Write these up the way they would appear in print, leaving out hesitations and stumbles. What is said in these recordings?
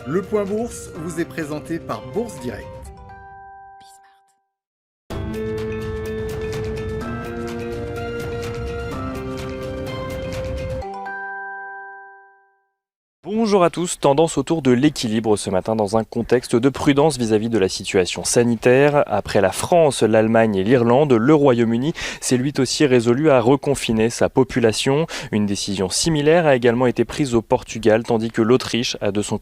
Le Point Bourse vous est présenté par Bourse Direct. Bonjour à tous, tendance autour de l'équilibre ce matin dans un contexte de prudence vis-à-vis de la situation sanitaire. Après la France, l'Allemagne et l'Irlande, le Royaume-Uni s'est lui aussi résolu à reconfiner sa population. Une décision similaire a également été prise au Portugal, tandis que l'Autriche a de son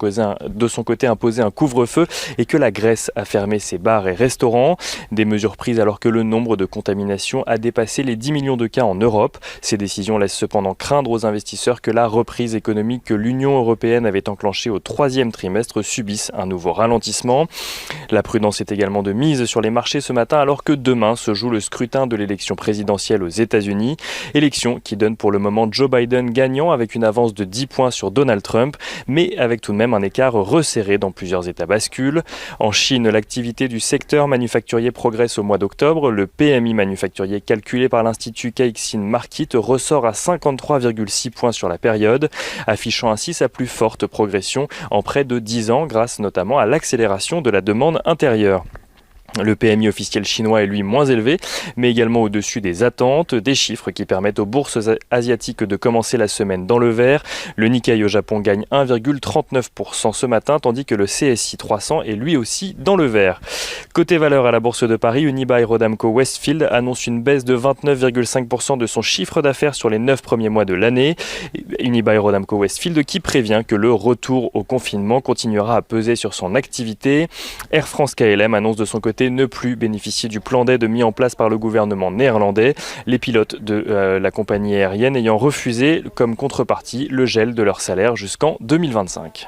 côté imposé un couvre-feu et que la Grèce a fermé ses bars et restaurants. Des mesures prises alors que le nombre de contaminations a dépassé les 10 millions de cas en Europe. Ces décisions laissent cependant craindre aux investisseurs que la reprise économique que l'Union européenne avait enclenché au troisième trimestre subisse un nouveau ralentissement. La prudence est également de mise sur les marchés ce matin alors que demain se joue le scrutin de l'élection présidentielle aux États-Unis. Élection qui donne pour le moment Joe Biden gagnant avec une avance de 10 points sur Donald Trump, mais avec tout de même un écart resserré dans plusieurs États bascules. En Chine, l'activité du secteur manufacturier progresse au mois d'octobre. Le PMI manufacturier calculé par l'Institut Caixin Market ressort à 53,6 points sur la période, affichant ainsi sa plus forte progression en près de 10 ans grâce notamment à l'accélération de la demande intérieure. Le PMI officiel chinois est lui moins élevé, mais également au-dessus des attentes, des chiffres qui permettent aux bourses asiatiques de commencer la semaine dans le vert. Le Nikkei au Japon gagne 1,39% ce matin, tandis que le CSI 300 est lui aussi dans le vert. Côté valeur à la Bourse de Paris, Unibail-Rodamco-Westfield annonce une baisse de 29,5% de son chiffre d'affaires sur les 9 premiers mois de l'année. Unibail-Rodamco-Westfield qui prévient que le retour au confinement continuera à peser sur son activité. Air France-KLM annonce de son côté ne plus bénéficier du plan d'aide mis en place par le gouvernement néerlandais, les pilotes de la compagnie aérienne ayant refusé comme contrepartie le gel de leur salaire jusqu'en 2025.